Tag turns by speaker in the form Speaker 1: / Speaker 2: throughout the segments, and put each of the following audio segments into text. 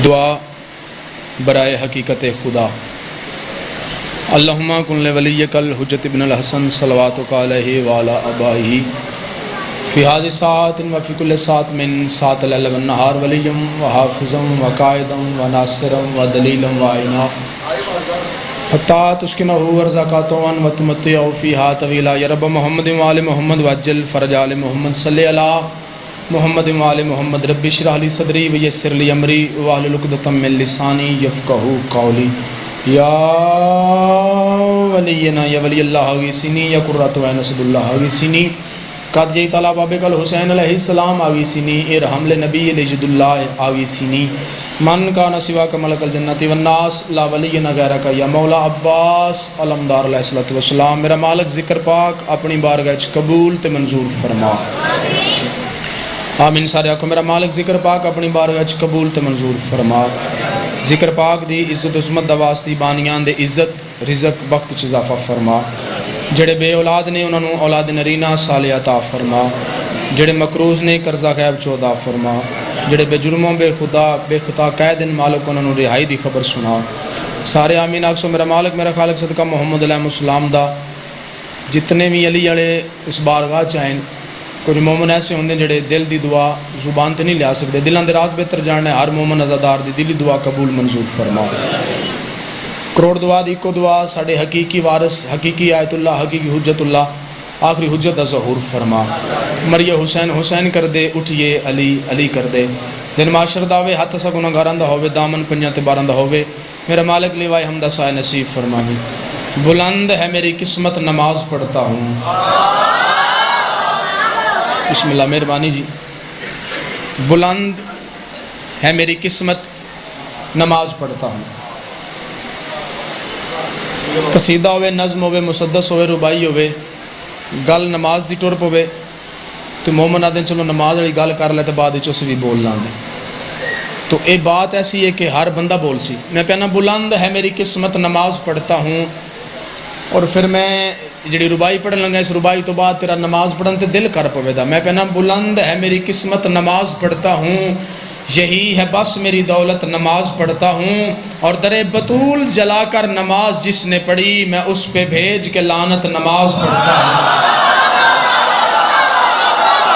Speaker 1: دعا برائے حقیقت خدا۔ اللہم کن لولیک الحجۃ ابن الحسن صلواتک علیہ وعلی آبائہ فی ہذہ الساعۃ وفی کل ساعۃ من ساعۃ اللیل والنہار ولیا وحافظا وقائدا وناصرا ودلیلا وعینا حتی تسکنہ ارزاقہ وتمتع فیہا طویلا۔ یا رب محمد وآل محمد وعجل فرج آل محمد صلی علی محمد وآل محمد رب اشرح لی صدری ویسر لی امری واحلل عقدۃ من لسانی یفقہوا قولی۔ یا ولینا یا ولی اللہ اغیثنی یا قرۃ عین اسد اللہ اغیثنی قد جئت علی بابک الحسین علیہ السلام اغیثنی ارحم لنبی لجد اللہ اغیثنی من کان سواک ملک الجنۃ والناس لا ولی غیرک یا مولا عباس علمدار علیہ الصلوۃ والسلام۔ میرا مالک ذکر پاک اپنی بارگاہ وچ قبول تے منظور فرما۔ آمین سارے آکھو میرا مالک ذکر پاک اپنی بارگاہ وچ قبول تے منظور فرما۔ ذکر پاک دی عزت عظمت دا واسطی بانیان دے عزت رزق بخت چ اضافہ فرما۔ جڑے بے اولاد نے انہاں نوں اولاد نرینہ صالح عطا فرما۔ جڑے مقروض نے قرضہ غیب چ عطا فرما۔ جڑے بے جرموں بے خدا بے خطا قید مالک انہاں نوں رہائی دی خبر سنا۔ سارے آمین آکھو میرا مالک میرا خالق صدقہ محمد علیہ السلام دا جتنے بھی علی والے اس بارگاہ چ آئے کچھ مومن ایسے ہوندے جڑے دل دی دعا زبان تے نہیں لیا سکتے، دلاں دے راز بہتر جاننے، ہر مومن عزادار دی دلی دعا قبول منظور فرما۔ کروڑ دعا دی کو دعا ساڈے حقیقی وارث حقیقی آیت اللہ حقیقی حجت اللہ آخری حجت دا ظہور فرما۔ مریے حسین حسین کر دے، اٹھئے علی علی کر دے، دن معاشر داوے ہاتھ سا گناہگاراں دا ہوے، دامن پنجاں تے باراں دا ہوے، میرا مالک لیوائے حمدہ سائے نصیب فرماوی۔ بلند ہے میری قسمت نماز پڑھتا ہوں۔ بسم اللہ مہربانی جی۔ بلند ہے میری قسمت نماز پڑھتا ہوں۔ قصیدہ ہوئے، نظم ہوئے، مسدس ہوئے، ربائی ہوئے، گل نماز دی ٹر پوے تو مومن آدھے چلو نماز والی گل کر لے تو بعد وچ بھی بول لاندے، تو اے بات ایسی ہے کہ ہر بندہ بول سی۔ میں کہنا بلند ہے میری قسمت نماز پڑھتا ہوں، اور پھر میں جڑی ربائی پڑھن لگا اس ربائی تو بعد تیرا نماز پڑھن تے دل کر پوے دا۔ میں کہنا بلند ہے میری قسمت نماز پڑھتا ہوں، یہی ہے بس میری دولت نماز پڑھتا ہوں، اور در بطول جلا کر نماز جس نے پڑھی میں اس پہ بھیج کے لعنت نماز پڑھتا ہوں۔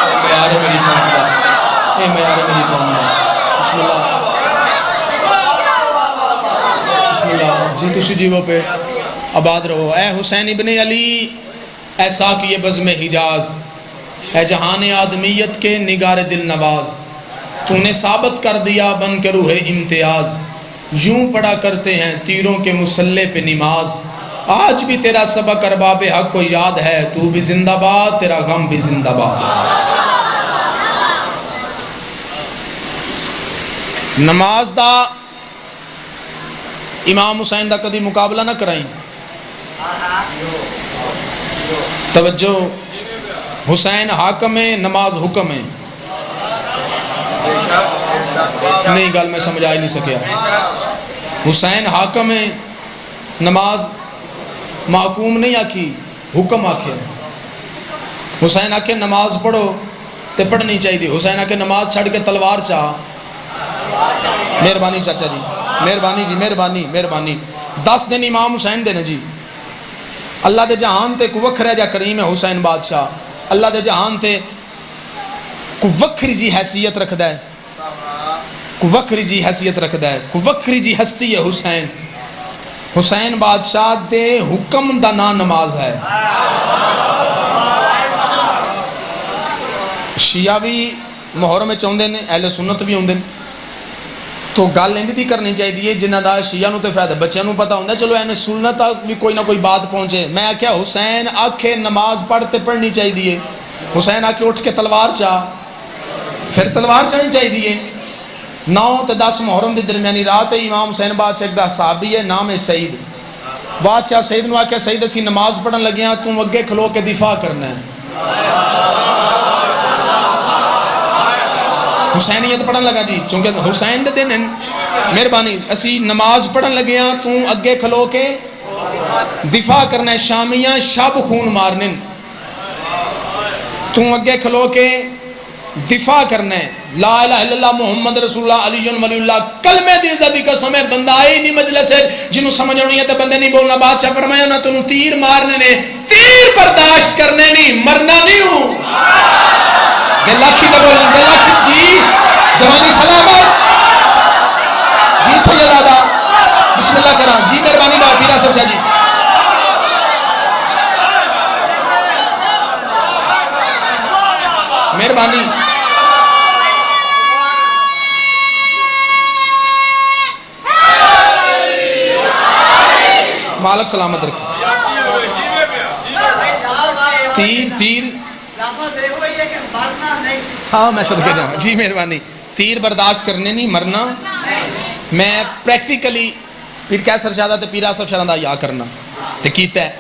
Speaker 1: اے میارے میری قوم دا، اے میارے میری قوم دا۔ بسم اللہ بسم اللہ جی تسی جیو پہ آباد رہو۔ اے حسین ابن علی، اے ساقی بزم حجاز، اے جہان آدمیت کے نگار دل نواز، تو نے ثابت کر دیا بن کے روح امتیاز، یوں پڑھا کرتے ہیں تیروں کے مسلح پہ نماز، آج بھی تیرا سبق ارباب حق کو یاد ہے، تو بھی زندہ باد تیرا غم بھی زندہ باد۔ نماز دا امام حسین دا کدی مقابلہ نہ کرائیں۔ توجہ، حسین حاکم ہے، نماز حکم ہے۔ نہیں گل میں سمجھا ہی نہیں سکیا۔ حسین حاکم ہے، نماز محکوم نہیں آکھی، حکم آکھے۔ حسین آکھے نماز پڑھو تے پڑھنی چاہیے، حسین آکھے نماز چھڑ کے تلوار چاہ۔ مہربانی چاچا جی، مہربانی جی، مہربانی مہربانی۔ 10 دن امام حسین دے نا جی۔ اللہ دے جہان تے کو وکھرا جا کریم ہے حسین بادشاہ، اللہ دے جہان تے کو وکھری جی حیثیت رکھدا ہے، کو وکھری جی حیثیت رکھدا ہے، کو وکھری جی ہستی ہے حسین۔ حسین بادشاہ دے حکم دا نا نماز ہے۔ شیعہ بھی محرم میں چاہندے نے، اہل سنت بھی ہوندے نے، تو گل انج دی کرنی چاہیے جنہ دا شیعہ نو تے فائدہ، بچیاں نو پتہ ہوندا چلو اہل سنت تک بھی کوئی نہ کوئی بات پہنچے۔ میں کیا حسین آکھے نماز پڑھتے پڑھنی چاہیے، حسین آکھے اٹھ کے تلوار چاہ، پھر تلوار چاہنی چاہیے۔ 9 تے 10 محرم دی درمیانی رات امام حسین بادشاہ ایک دا صحابی ہے نام ہے سعید، بادشاہ سعید نو آکھیا سعید اسی نماز پڑھن لگیاں، تم اگے کھلو کے دفاع کرنا ہے۔ حسینیت پڑھن لگا جی، چونکہ حسین دے دن مہربانی اسی نماز پڑھن لگے ہاں، تو اگے کھلو کے دفاع کرنا ہے، شامیاں شب خون مارنے، تو اگے کھلو کے دفاع کرنا ہے، لا الہ الا اللہ محمد رسول اللہ علی ولی اللہ، کلمے دی عزت دی قسم ہے، بندہ آئی نہیں مجلس ہے جنہوں سمجھ نہیں ہے تو بندے نہیں بولنا. بادشاہ فرمایا نہ تنوں تیر مارنے نے، تیر برداشت کرنے نہیں، مرنا نہیں ہوں. لاکھی تو بولنا لاکھی جی، جوانی سلامت جی، سید آدھا بسم اللہ کرا جی، مہربانی بار پیرا صاحب شاہ جی. مہربانی. مالک سلامت رکھے. تیر ہاں میں صدقے جاؤں جی، مہربانی. تیر برداشت کرنے نہیں، مرنا. میں پریکٹیکلی پیر کیسر شاہ تے پیرا صاحب شاہ دا یا کرنا تے کیتا ہے،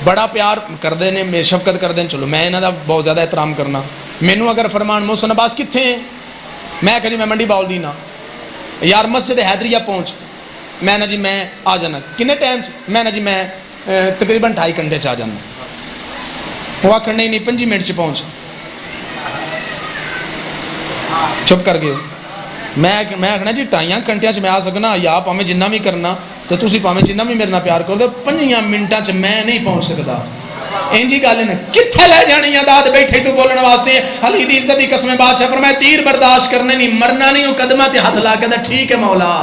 Speaker 1: بڑا پیار کردے نے، میں شفقت کردے، چلو میں انہاں دا بہت زیادہ احترام کرنا. مینوں اگر فرمان محسن عباس کتنے ہیں، میں کہنی میں منڈی باول دینا یار مسجد حیدریہ پہنچ، میں نا جی میں آ جانا کنے ٹائم، میں نا جی میں تقریباً 2.5 گھنٹے چ آ جانا. وہ آخر نہیں 5 منٹ سے پہنچ، چپ کر گئے. میں آخنا جی 2.5 گھنٹے میں آ سکنا، یا پاویں جنہ بھی کرنا تو تسی پاویں جنہ بھی میرے نال پیار کر دو، 5 منٹوں میں نہیں پہنچ سکتا. انجی گل ہے، کتنے لے جانی داد بیٹھے تو بولنے واسطے. علی دی عزت دی قسم بادشاہ فرمایا تیر برداشت کرنے نہیں، مرنا نہیں ہوں. قدمہ تے ہاتھ لا کے دا ٹھیک ہے مولا.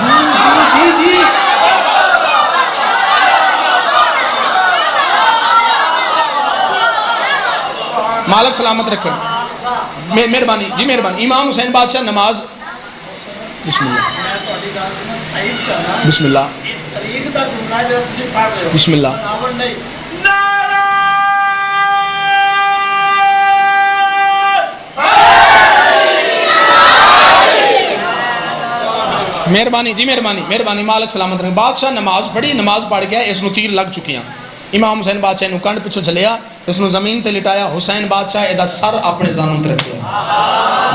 Speaker 1: جی جی جی مالک سلامت رکھیں. مہربانی جی، مہربانی. امام حسین بادشاہ نماز بسم اللہ بسم اللہ بسم اللہ. مہربانی جی، مہربانی مہربانی. مالک سلامت رکھیں. بادشاہ نماز پڑھی، نماز پڑھ گیا، اس نو تیر لگ چکی ہیں. امام حسین بادشاہ نو کنڈ پچھو چلیا، اس نو زمین تے لٹایا. حسین بادشاہ ادا سر اپنے زانوں تے رکھیا،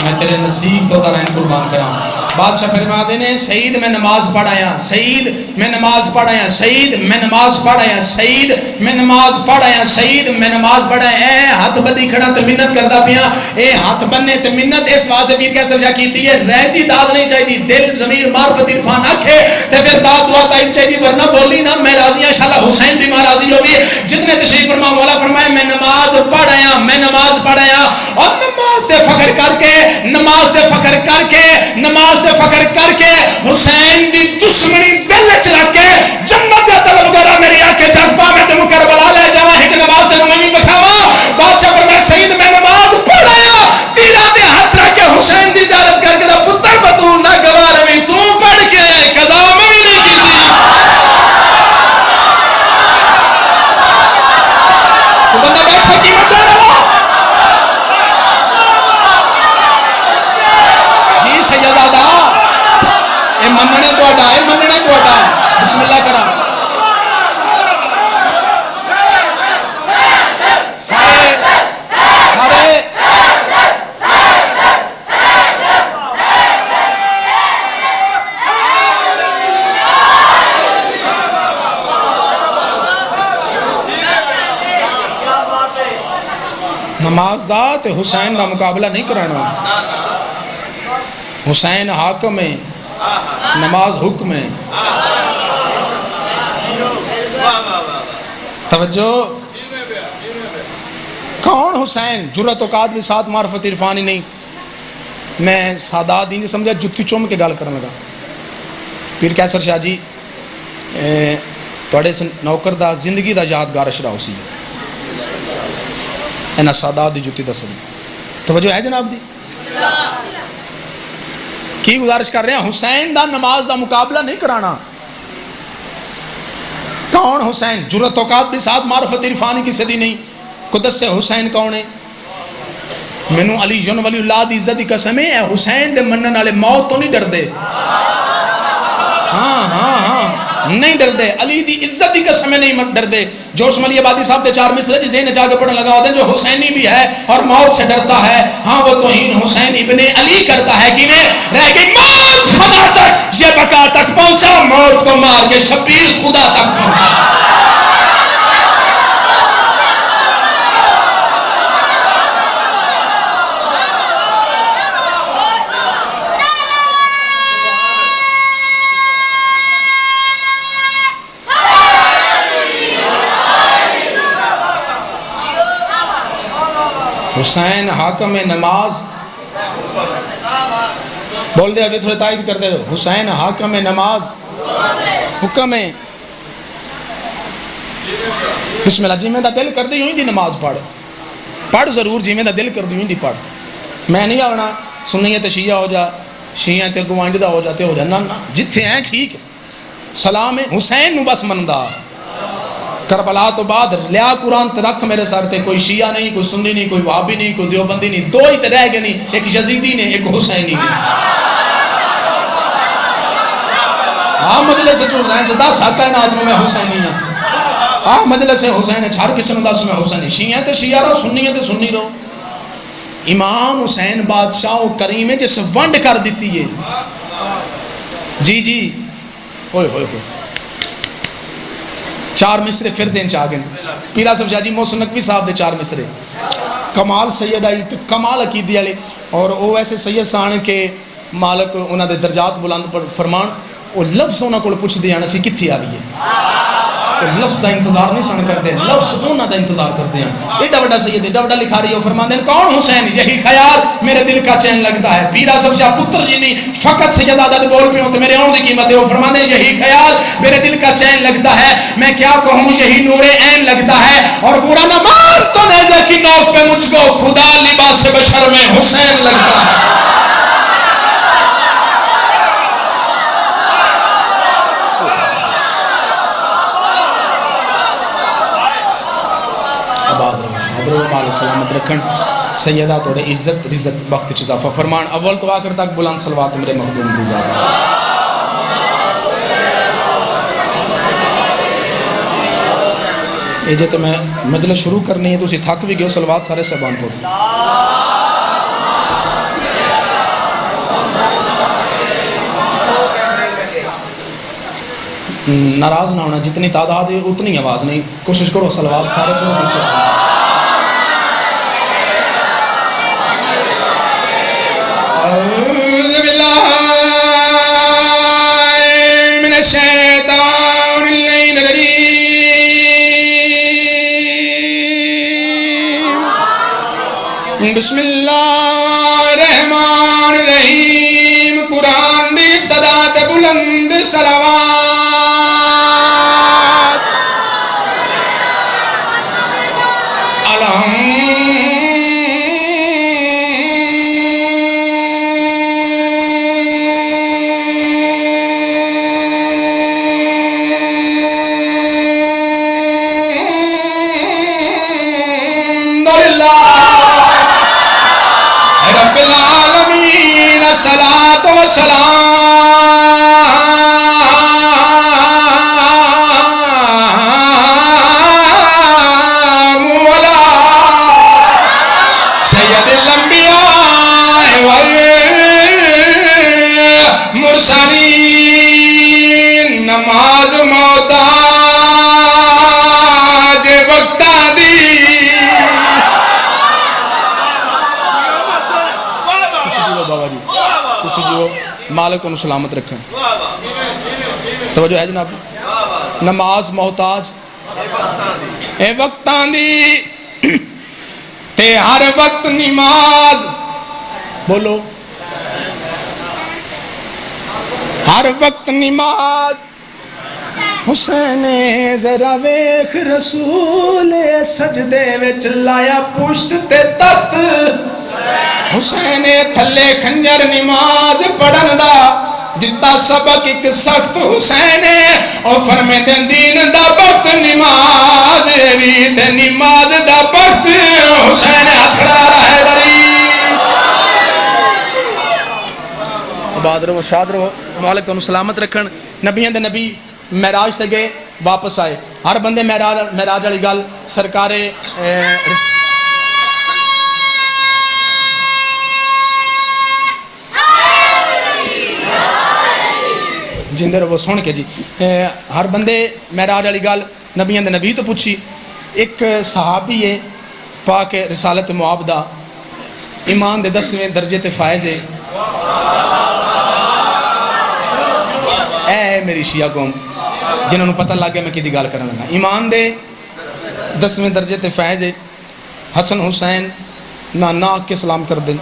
Speaker 1: میں تیرے نصیب تو درائن قربان کراں. بادشاہ فرما دینے سعید میں نماز پڑھایا، سعید میں نماز پڑھایا، سعید میں نماز پڑھایا، سعید میں نماز پڑھایا، سعید میں نماز پڑھایا. اے ہاتھ بدی کھڑا تے منت کردا پیاں، اے ہاتھ بننے تے منت اس واسطے پیر کیسر شاہ کیتی ہے. رہتی داد نہیں چاہیے، دل ضمیر معرفت عرفان آکھے تے پھر داد دعا تائیں چاہیے، ورنہ بولی نہ میں راضی ہوں انشاءاللہ حسین بھی میں راضی ہوگی. جتنے تشریف فرما مولا فرمائے میں نماز پڑھایا، میں نماز پڑھایا. اور نماز دے فخر کر کے، نماز دے فخر کر کے، نماز دے فخر کر کے حسین دی دشمنی دل وچ رکھ کے جنت دا طلبگار میری آنکھ چک پا میں تینوں کربلا لے جاواں. ایک نماز تے میں بھی بکھاواں. بادشاہ فرمایا سید میں نماز پڑھایا، تیرا تے ہاتھ رکھ کے حسین دی زیارت کر کے دا پتر بطول نہ گوار میں تو پڑھ کے قضا میں بھی نہیں کیتی. تو بندہ بیٹھا قیمت دے رہا جی سیدادہ، اے مننے توڑا، اے مننے توڑا. بسم اللہ کرا سارے سارے. نماز دا تے حسین دا مقابلہ نہیں کرانا. حسین حاکم ہے، نماز حکم ہے. توجہ. کون حسین؟ جرت اوقات بھی ساتھ معرفت عرفانی نہیں. میں سادات ہی نہیں سمجھا، جتی چوم کے گال کرنے لگا. پیر کیسر شاہ جی توڑے نوکر دا زندگی دا یادگار اشرا ہو سی اینا سادات دی جتی دا سبی. توجہ ہے جناب دی؟ کی گزارش کر رہے ہیں؟ حسین دا نماز دا مقابلہ نہیں کرانا. کون حسین؟ جرت اوقات بھی ساتھ معرفت عرفانی کی صدی نہیں. قدس سے حسین کون ہے؟ مینوں علی جن ولی اللہ دی عزت دی قسم ہے، حسین دے منن والے موت تو نہیں ڈر دے. ہاں ہاں ہاں نہیں ڈر دے. علی دی عزت دی قسم نہیں ڈر دے. جوش ملی آبادی صاحب دے 4 مصرے جی ذہن چاہ کے پڑھنے لگا ہوتے ہیں، جو حسینی بھی ہے اور موت سے ڈرتا ہے، ہاں وہ توہین حسین ابن علی کرتا ہے. کہ میں رہ گئی موت خدا تک یہ بقا تک پہنچا، موت کو مار کے شبیر خدا تک پہنچا۔ حسین حاکم نماز، بول دے ابھی تھوڑے تائید کر دے ہو، حسین حاکم نماز حکم ہے۔ بسم اللہ، جی میں دا دل کر دی ہوئی دی نماز پڑھ ضرور، جی میں دا دل کر دی ہوئی دی پڑھ۔ میں نہیں آنا سنیت شیعہ ہو جا، شیعہ تے گوانڈ دا ہو جاتے ہو جا، نا جتھے ہیں ٹھیک ہے، سلام ہے حسین نو بس مندہ۔ کربلا تو بعد لیا قرآن تے رکھ میرے سر تے، کوئی شیعہ نہیں، کوئی سنی نہیں، کوئی وہابی نہیں، کوئی دیوبندی نہیں، دو ہی تے رہ گئے نہیں، ایک یزیدی نے ایک حسینی نے۔ ہاں مجلس حسین جو 10 کائنات میں حسینی ہیں، ہاں مجلس حسین ہے، ہر قسم 10 میں حسینی، شیعہ تے شیعہ رہو، سنی تے سنی رہو۔ امام حسین بادشاہ کریم ہے جس ونڈ کر دیتی ہے، جی جی ہوئے ہوئے ہوئے 4 مصرے پھر ذہن چاہ گئے، پیرا صاحب شاہ جی محسن نقوی صاحب دے 4 مصرے، کمال سید آئی کمال عقیدی والے، اور وہ ایسے سید سان کے مالک انہوں دے درجات بلند پر فرمان، وہ لفظ انہوں کو پوچھ دیا اسی کتھی آ رہی ہے، لفظ دا انتظار نہیں سن کرتے، لفظ انہوں دا انتظار کرتے ہیں۔ ایڈا بڑا سید ایڈا بڑا لکھا رہی ہے، فرماتے ہیں کون حسین، یہی خیال میرے دل کا چین لگتا ہے۔ پیرا صاحب شاہ پتر جی نہیں فقط سید آدھا بول پہ ہوں تو میرے آن دی قیمت ہے، وہ فرماتے ہیں یہی خیال میرے دل کا چین لگتا ہے، میں کیا کہوں یہی نور عین لگتا ہے، اور برا نہ مان تو نیزہ کی نوک پہ مجھ کو خدا لباس بشر میں حسین لگتا ہے۔ مالک سلامت رکھن، سیدہ توڑے عزت رزق وقت چزافہ فرمان، اول تو آخر تک بلند صلوات میرے مخدوم دی ذات۔ اے جے تو میں مجلس شروع کرنی ہے تو اسی تھک بھی گئے، صلوات سارے صحبان پڑھ۔ ناراض نہ ہونا، جتنی تعداد ہے اتنی آواز نہیں، کوشش کرو صلوات سارے پڑھو۔ اعوذ باللہ من الشیطان الرجیم، بسم اللہ الرحمن الرحیم۔ قرآن دی ابتدا تے بلند صلوات، نماز محتاج وقتاں دی، بابا جی کسی جو مالک تو سلامت رکھیں، توجہ ہے جناب، نماز محتاج اے وقتاں دی تے ہر وقت نماز، بولو ہر وقت نماز۔ حسین ذرا ویکھ رسول سجدے وچ لایا پشت تے تخت، حسین تھلے خنجر نماز پڑھن دا دتا سبق ایک سخت، حسین او فرمے دین دا وقت نماز بھی تے نماز دا وقت، حسین اکھڑا رہے دری آباد رہو شاد رہو، مالک تو سلامت رکھن۔ نبیوں دے نبی معراج تے گئے واپس آئے، ہر بندے معراج والی گل سرکار جندے رہو سن کے جی ہر بندے معراج والی گل نبیاں دے نبی تو پوچھی ایک صحابی ہے پاک رسالت معابدہ ایمان دے 10ویں درجے تے فائز ہے اے میری شیعہ قوم جنہوں نے پتہ لگ گیا میں کدی گل کرنے لگا ایمان دے 10ویں درجے تے فائز ہے حسن حسین نانا کے سلام کر دیں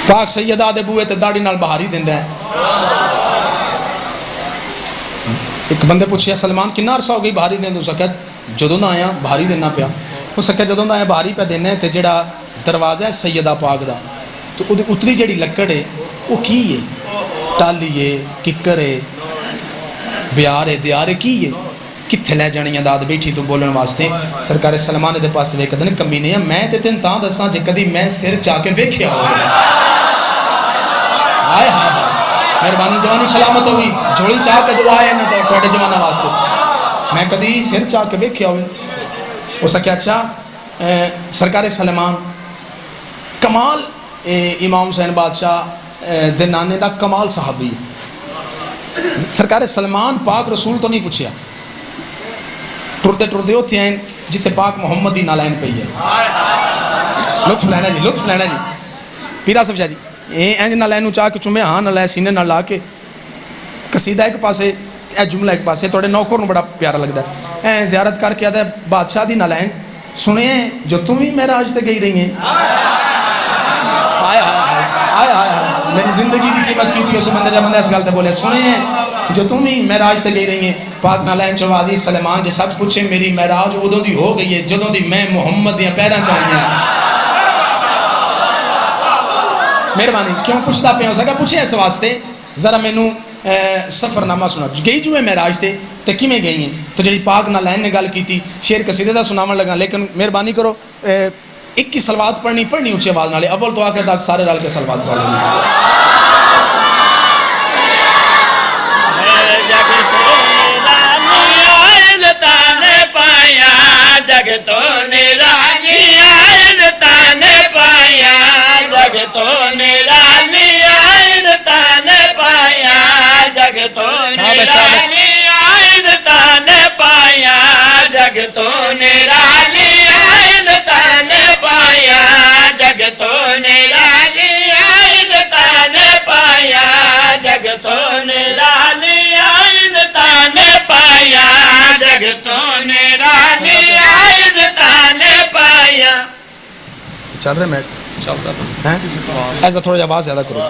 Speaker 1: پاک سیدہ دے بوئے تے داڑھی نال بہاری دیندا ہے ایک بندے پوچھیا سلمان کنا عرصہ ہو گئی بہاری دین تو سکیا جدوں دا آیا بہاری دینا پیا وہ سکیا جدوں دا آیا بہاری پہ دینا ہے تے جڑا دروازہ ہے سیدہ پاک دا تو وہ اتری جڑی لکڑ ہے وہ کی ہے ٹالی ہے ککر ہے بیار ہے دیار ہے کی ہے کتھے لے جانیاں داد بیٹھی تو بولن واسطے سرکار سلمان دے پاس دے کدن کمینے ہیں میں تے تین تاں دساں جے کدی میں سر چاہ کے ویکھیا ہو آئے ہاں مہربانی جوانی سلامت ہوئی جوڑی چاہ کے جو آئے نا توڑے جوانہ واسطے میں کدی سر چاہ کے ویکھیا ہوئے ہو سکیا اچھا سرکار سلمان کمال امام حسین بادشاہ دے نانے دا کمال صحابی سرکار سلمان پاک رسول تو نہیں پوچھیا ٹرتے ٹرتے ہوتے ہیں جتے پاک محمد دی نالائن پہ ہے لطف لینا جی پیرا صاحب شاہ جی اینج نالائن چاہ کے چومے ہاں نالائن سینے نہ لا کے قصیدہ ایک پاسے اے جملہ ایک پاسے توڑے نوکر نو بڑا پیارا لگتا ہے اے زیارت کر کے آتا ہے بادشاہ دی نالائن سنے ہیں جو تم ہی معراج تے گئی رہی ہیں آیا میری زندگی کی قیمت کی تھی اس بندے جب بندے اس گلتے بولے سنے ہیں جو تم ہی معراج تے گئی رہی ہیں پاک نالائن چوادی سلیمان جے سچ پوچھے میری معراج ادوں دی ہو گئی ہے جدوں دی میں محمد دیاں پیراں چاہیے مہربانی کیوں پوچھتا پہ ہو سکا پوچھے اس واسطے ذرا مینوں سفر نامہ سنا گئی جو ہے معراج تے کیویں گئی ہیں تو جڑی پاک نالائن نے گل کیتی شعر قصیدے دا سناون لگا لیکن مہربانی کرو ایک کی صلوات پڑھنی اونچی آواز نالے اول تو آخر تک سارے رل کے صلوات پڑھ لیں
Speaker 2: جگ تو نرالی آئین تانے پایا جگ تو نرالی آئین تانے پایا جگ تو نرالی آئین تانے پایا جگ تو نرالی آئین تانے پایا جگ تو نرالی آئین تانے پایا جگ تو نرالی آئین تانے پایا جگ تو نرالی
Speaker 1: چل رہے میں ایسا تھوڑا جا آواز زیادہ کرو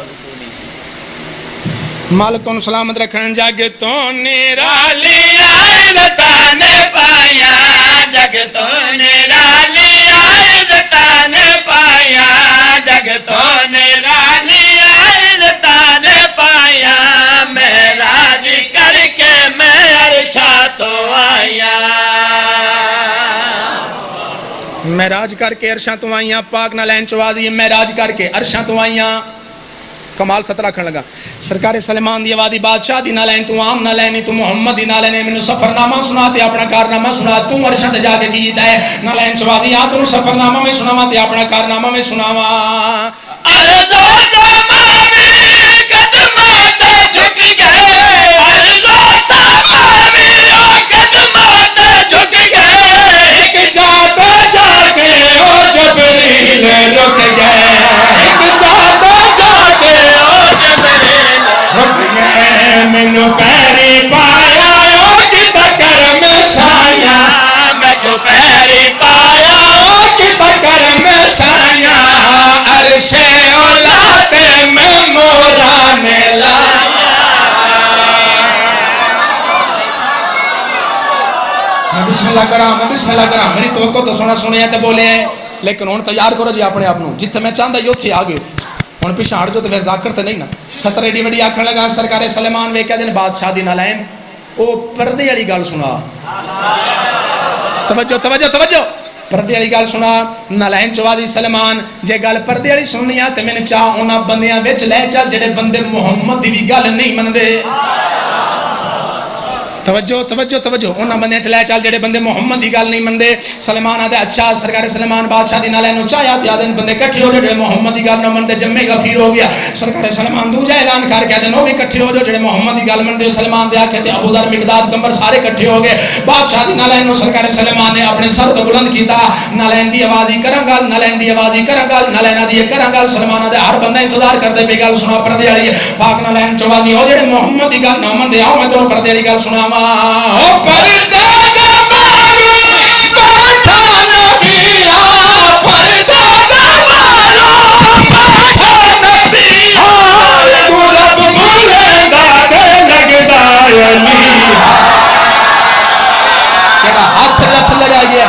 Speaker 1: مالک تو سلامت رکھن جگ تو نرالی
Speaker 2: آئین تانے پایا جگ تو نرالی آئین تانے پایا جگ تو نرالی آئین تانے پایا معراج کر کے میں عرشا تو آیا
Speaker 1: معراج کر کے عرشاں تو آئیاں پاک نالائن چوا دی معراج کر کے عرشاں تو آئیاں کمال ستر رکھن لگا سرکار سلیمان دی آوادی بادشاہ دی نالائن تو عام نالائن تو محمد دی نالائن میں سفر نامہ سناتے اپنا کارنامہ سنا تو عرشاں تے جا کے کیتا ہے نالائن چوا دی آ تو سفر نامہ میں سناواں تے اپنا کارنامہ میں سناواں
Speaker 2: عرض و زمانی قدمات جھک گئے عرض و زمانی قدمات جھک گئے ایک جاتا جا کے او جبریل رک گئے ایک جاتا جا کے او جبریل رک گئے مینوں پیری پایا او کتا کرم سایا میں جو پیری پایا او کتا کرم سایا عرش اولاد میں موران لایا
Speaker 1: میں بسم اللہ کرام میری توقع تو سونا سنے تے بولے لیکن ہن تیار کرو جی اپنے آپ نو جتھے میں چاہندا ہی اوتھے آ گئے ہن پیچھے ہٹ جو تے پھر ذاکر تے نہیں نا ستر ایڈی وڈی آکھن لگا سرکار سلیمان ویکھیا دن بادشاہ دی نالائن او پردے والی گل سنا توجہ پردے والی گل سنا نالائن چوادی سلیمان جے گل پردے والی سننی تے میں چاہ انہاں بندیاں وچ لے چل جڑے بندے محمد دی بھی گل نہیں مندے توجہ توجہ توجہ انہاں بندے چلے چل جڑے بندے محمد دی گل نہیں مندے سلیمان آدھے اچھا سرکار سلیمان بادشاہ دی نالے نو چاہیا تے آدھے بندے کٹھے ہو جڑے محمد دی گل نہ مندے جمے غفیر ہو گیا سرکار سلیمان دوجا اعلان کر کے نو بھی کٹھے ہو جو جڑے محمد دی گل مندے سلیمان دے آکھے تے ابو ذر مقداد گمبر سارے کٹھے ہو گئے بادشاہ دی نالے نو سرکار سلیمان نے اپنے سر تے بلند کیتا نالین دی آواز ہی کراں گل نالین دی آواز ہی کراں گل نالین دی کراں گل سلیمان دے ہر بندہ انتظار کردے پے گل سنا پردے والی پاک نالین تو آواز ہو جڑے محمد دی گل نہ مندے آؤ میں تانوں پردے والی گل سناواں او پردے دا مارو بیٹھا نبی آ پردے دا مارو بیٹھا نبی آ رب بولے دا تے لگدا علی کہڑا ہاتھ لفظ لگا گیا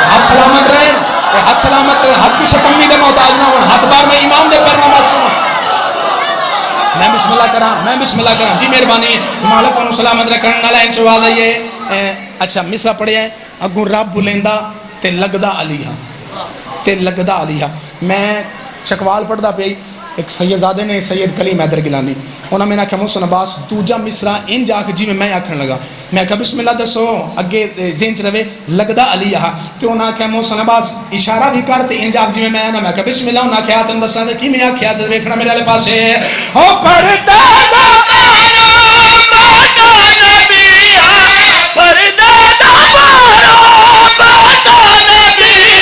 Speaker 1: ہاتھ سلامت رہے ہاتھ سلامت رہے ہاتھ کی شکمی دے محتاج نہ ہون ہاتھ بار میں امام دے پر نماز سنو میں بسم اللہ کراں جی مہربانی مالک انہوں سلامت رکھن نالا انچوا دائیے اچھا مصرہ پڑھیا ہے اگوں رب بلندہ تے لگدہ علیہ میں چکوال پڑھ دا پہ ایک سیدزادے نے سید کلیم حیدر گیلانی انہوں میں نے کہا محسن عباس دوجا مصرہ ان جا کے جی میں آکھن لگا میں کہا بسم اللہ دسو اگے ذہن چ رہے لگدا علی ہا تے انہاں کہا محسن عباس اشارہ بھی کرتے ان جا کے جی میں کہا بسم اللہ انہاں کہا تم دساں تے کی میں آکھیا تے ویکھنا میرے والے پاسے او پڑھتا دا مارو باتا نبی پڑھتا دا مارو باتا نبی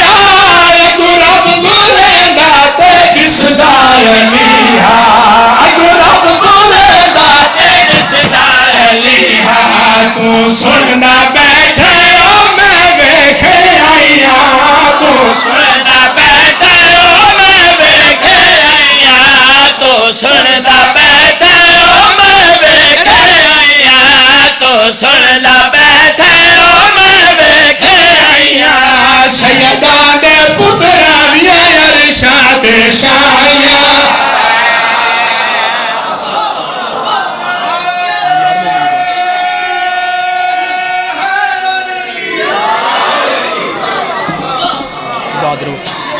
Speaker 1: اگو رب بولے دا تے دسدا علی اگو رب بولے دا تے دسدا علی تو سننا بیٹھے او میں ویکھے آئیا تو سننا بیٹھے او میں ویکھے آئیا تو سننا بیٹھے او میں ویکھے آئیا تو سننا بیٹھے او میں ویکھے آئیا سیداں دے پتراں ویاں عرشاں تے شاہیاں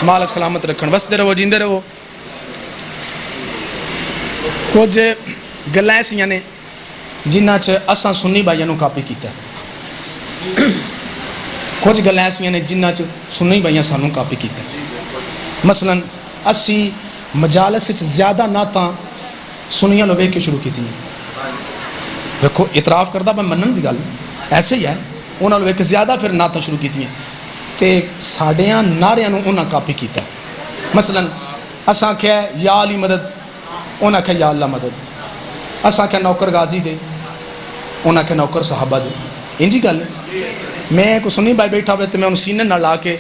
Speaker 1: مالک سلامت رکھن وستے رہو جیندے رہو کچھ گلاں ایسیاں نے جنہاں چ اساں سنی بھائیاں نوں کاپی کیتا کچھ گلاں ایسیاں نے جنہاں چ سنی بھائیاں سانوں کاپی کیتا مثلا اسی مجالس وچ زیادہ نعتاں سنیاں لو ویکھ کے شروع کیتیاں دیکھو اعتراف کردا میں منن دی گل ایسے ہی ہے انہاں لو ویکھ کے زیادہ پھر نعتاں شروع کیتیاں تے ساڑیاں ناریاں نو انہاں کاپی کیتا مثلا اساں کہے یا علی مدد انہاں کہے یا اللہ مدد اساں کہے نوکر غازی دے انہاں کہے نوکر صحابہ دے انجی گل میں کو سنی بھائی بیٹھا ہوئے تے میں ان سینے نہ لا کے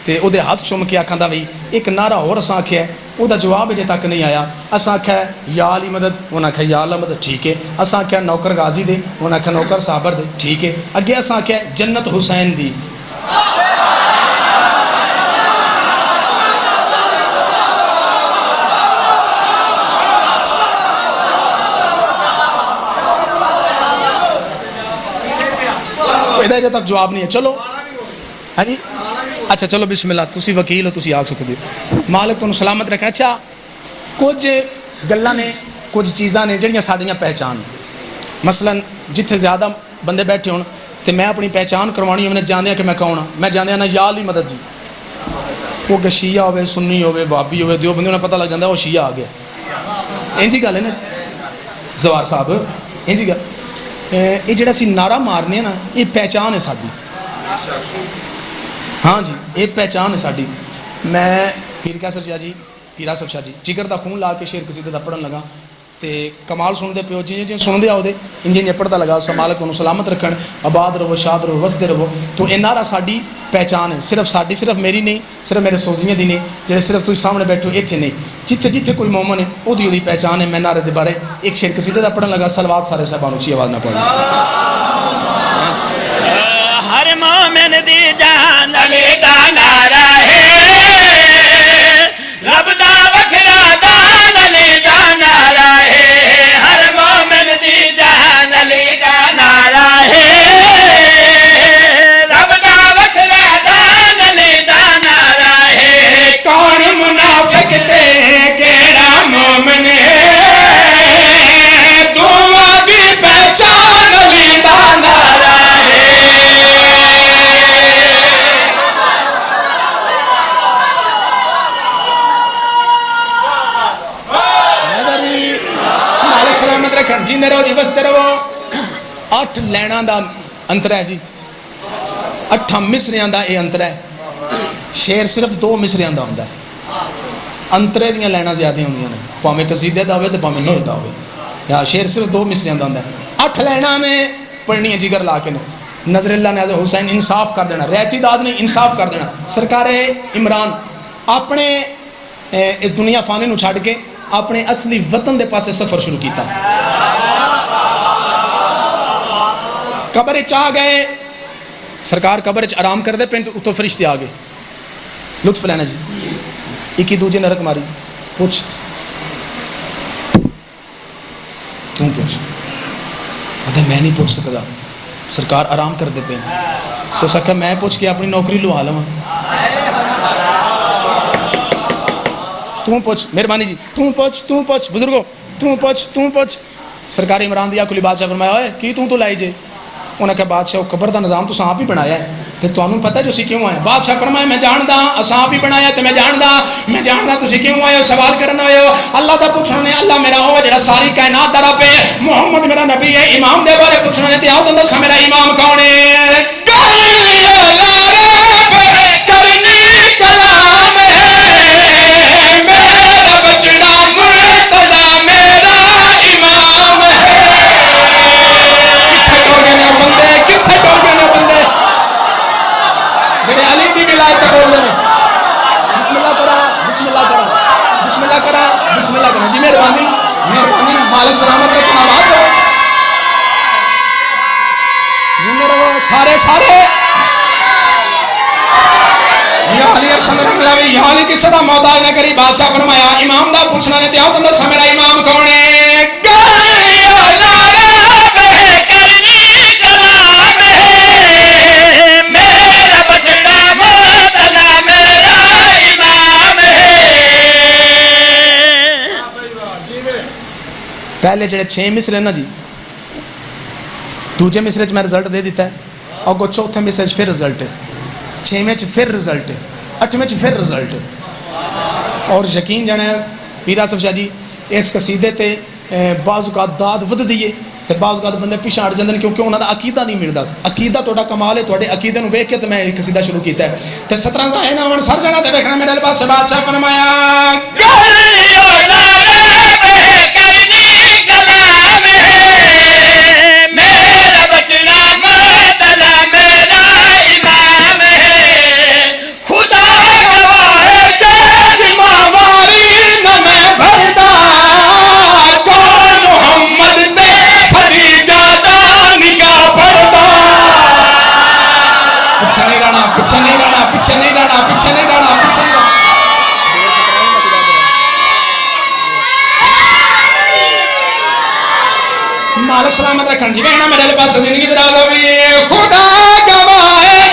Speaker 1: تے او دے ہاتھ چوم کے آکھاں دا بھئی ایک نعرہ اور اساں کہے او دا جواب اجے تک نہیں آیا اساں کہے یا علی مدد انہاں کہے یا اللہ مدد ٹھیک ہے اساں کہے نوکر غازی دے انہاں کہے نوکر صحابہ دے ٹھیک ہے اگے اساں کہے جنت حسین دی ادھر تک جواب نہیں ہے چلو ہاں جی اچھا چلو بسم اللہ تسی وکیل ہو تسی آکھ سکتے ہو مالک تنوں سلامت رکھنا اچھا کچھ گلاں نے کچھ چیزاں نے جڑیاں ساڈیاں پہچان مثلا جتھے زیادہ بندے بیٹھے ہون تے میں اپنی پہچان کروانی میں جاندیا کہ میں کون ہاں میں جاندیا نا یا علی مدد جی وہ کہ شیعہ ہوئے سنی ہوئے بابی ہوئے دیوبندی نے پتہ لگ جاندا وہ شیعہ آ گیا انجی گل ہے نا زوار صاحب انجی گل یہ جڑا سی نعرہ مارنے نا یہ پہچان ہے ساڈی ہاں جی یہ پہچان ہے ساڈی میں پیر کیسر شاہ جی پیر آصف شاہ جی جگر دا خون لا کے شعر قصیدے دا پڑھن لگا تے کمال سن دے پیو جی جی سن دے آؤ دے انجے پڑھتا لگا اس مالک انہوں سلامت رکھن آباد رہو شاد رہو وسدے رہو تو یہ نعرہ ساڈی پہچان ہے صرف ساڈی صرف میری نہیں صرف میرے سوزیاں دی نہیں جڑے صرف تسی سامنے بیٹھو ایتھے نہیں جتھے جتھے کوئی مومن ہے او دی پہچان ہے میں نعرے دے بارے ایک شعر قصیدے دا پڑھن لگا صلوات سارے صاحبان اونچی آواز نہ پڑھنا
Speaker 2: ہر مومن دی جان علی دا نعرہ ہے رب دا وکھرا دان علی دا نعرہ ہے ہر مومن دی جان علی دا نعرہ ہے رب دا وکھرا دان علی دا نعرہ ہے
Speaker 1: کون منافق تے کیڑا مومن ہے دعا دی پہچان علی دا نعرہ سلامت رکھن، جیندے رہو جی، وستے رہو۔ 8 لیناں دا انتر ہے جی، 8 مصریاں دا اے انتر ہے۔ شعر صرف 2 مصریاں دا ہوندا ہے، انترے دیاں لیناں زیادہ ہوندیاں نے، پاویں قصیدے دا ہوے تے پاویں نوح دا ہوے، یا شعر صرف 2 مصریاں دا ہوندا ہے۔ 8 لیناں نے پڑھنی ہے جگر لا کے نے۔ نظر اللہ نے حضرت حسین انصاف کر دینا، ریتی داد نے انصاف کر دینا۔ سرکار عمران اپنے اس دنیا فانی نو چھڈ کے اپنے اصلی وطن دے پاسے سفر شروع کیتا۔ قبر وچ آ گئے، سرکار قبر وچ آرام کردے پے، اتوں فرشتے آ گئے، لطف لینا جی، ایک ہی دوجے نرک ماری، پوچھ توں پوچھ، میں نہیں پوچھ سکتا، سرکار آرام کردے پے، تو سکھا میں پوچھ کے اپنی نوکری لوا لواں، توں پوچھ، مہربانی جی، توں پوچھ بزرگو، توں پوچھ۔ سرکار عمران دی کلی بادشاہ فرمایا ہوئے کی تو لائی جے؟ انہوں نے کہا بادشاہ قبر دا نظام تو آپ ہی بنایا ہے، تو تمہیں پتہ ہے جو اسی کیوں آئے؟ بادشاہ فرمایا میں جاندا اساں آپ ہی بنایا، تو میں جاندا تسی کیوں آئے ہو، سوال کرنا آئے ہو۔ اللہ دا پوچھنا نے، اللہ میرا ہوا جڑا ساری کائنات دا رب ہے، محمد میرا نبی ہے، امام دے بارے پوچھنا نے، تے آؤ دس میرا امام کون ہے؟ بسم اللہ کرنا جی، مہربانی مالک سلامت رکھنا، بات کرو جی، رہو سارے یا علی ارشد رحمت یا علی کسی دا محتاج نہ کری۔ بادشاہ فرمایا امام دا پوچھنا نے، تے آؤ تم دسو میرا امام کون ہے؟ پہلے جڑے 6 مصرے نا جی، دوجے مصرے میں رزلٹ دے دیتا ہے، اور کو چوتھے مصرے پھر رزلٹ ہے، 6ویں پھر رزلٹ ہے، 8ویں پھر رزلٹ ہے۔ اور یقین جانا ہے پیرا صاحب شاہ جی، اس قصیدے تے بعض اوقات داد ود دیے تے بعض اوقات بندے پیچھے ہٹ جاندے کیونکہ انہاں دا عقیدہ نہیں ملدا۔ عقیدہ تہاڈا کمال ہے، تہاڈے عقیدے نو ویکھ کے تے میں ایک قصیدہ شروع کیتا ہے تے 17 دا ہے نا ون سر جانا تے دیکھنا میرے پاس بادشاہ فرمایا پیچھے نہیں جانا۔ مالک سلامت رکھن جی، کہنا میرے پاس زندگی دراز ہوئی، خدا گواہ ہے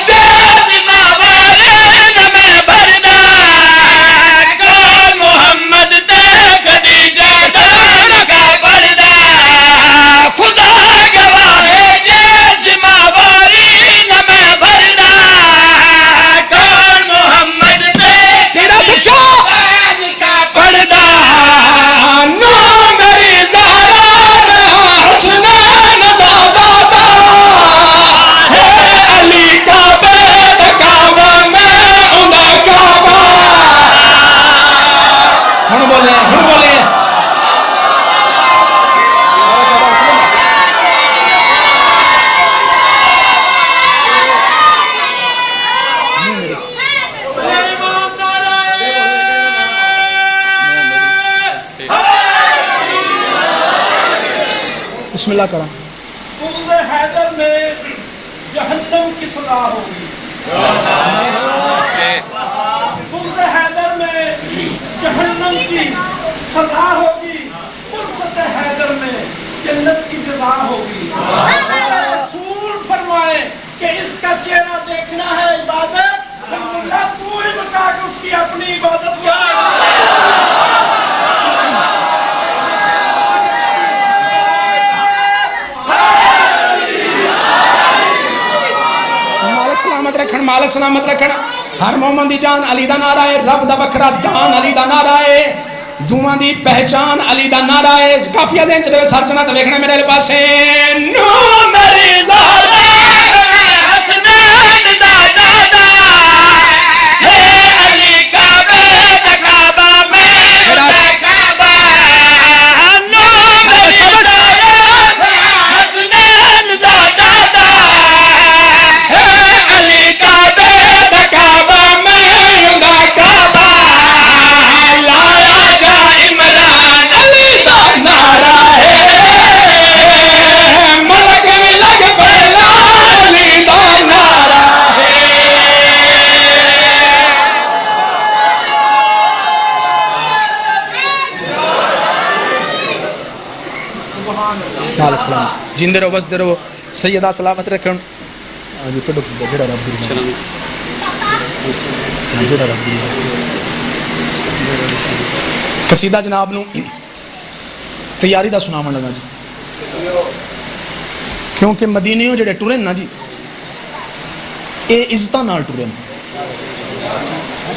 Speaker 1: بسم اللہ کرا۔
Speaker 3: بغض حیدر میں جہنم کی سزا ہوگی، بغض حیدر میں جہنم کی سزا ہوگی، فرصت حیدر میں جنت کی جزا ہوگی۔ رسول فرمائے کہ اس کا چہرہ دیکھنا ہے عبادت، اللہ تو ہی بتا کہ اس کی اپنی عبادت کیا ہے۔
Speaker 1: مالک سلامت رکھن، ہر مومن دی جان علی دا نعرہ ہے، رب دا وکھرا دان علی دا نعرہ ہے۔ دوواں دی پہچان علی دا نعرہ ہے کافیہ دین چلے سرچنا تو دیکھنا میرے پاسے نو میری زہرا
Speaker 2: حسنین دا دادا ہے علی کعبہ دا کعبہ میرا کعبہ نو میری زہرا حسنین دا دادا ہے علی کعبہ دا کعبہ میرا کعبہ لایا جا عمران علی دا نعرہ ہے
Speaker 1: ملک میں لگ پہلا علی دا نعرہ مالک سلام جیندے رہو بس دے رہو سیدہ سلامت رکھن آج پہ ڈوک سکتا جڑا رب دی جڑا رب دی قصیدہ جناب نو تیاری دا سناون لگا جی کیونکہ مدینیوں جڑے ٹرن نا جی اے عزتاں نال ٹرن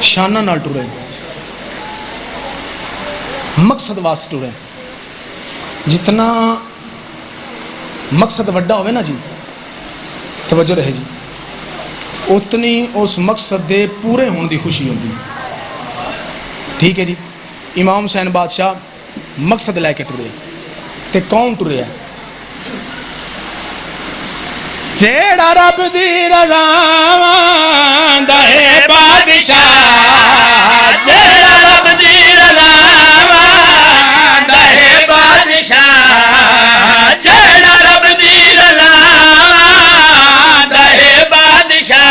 Speaker 1: شاناں نال ٹرن مقصد واسطے ٹرن جتنا مقصد وڈا ہوئے نا جی توجہ رہے جی اتنی اس مقصد دے پورے ہونے دی خوشی ہوندی ٹھیک ہے جی امام حسین بادشاہ مقصد لے کے ٹرے تے کون ٹرے ہے جیڑا رب دی رضا واندا ہے بادشاہ
Speaker 2: جیڑا رب دی رضا واندا ہے بادشاہ جیڑا رب دی رضا واندا ہے بادشاہ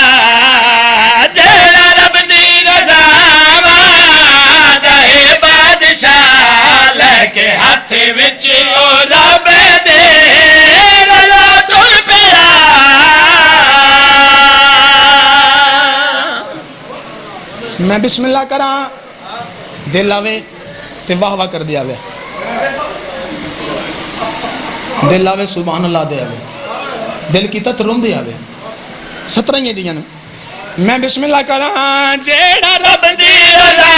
Speaker 2: جیڑا رب دی رضا واندا ہے بادشاہ لے کے ہاتھ وچ او رب دے رضا تر پیا
Speaker 1: میں بسم اللہ کراں دل آوے تے واہ واہ کر دیا آوے دل آوے سبحان اللہ دے آوے دل کی تت رون دے آوے سترہ یہ دیاں میں بسم اللہ کراں
Speaker 2: جیڑا رب دی رضا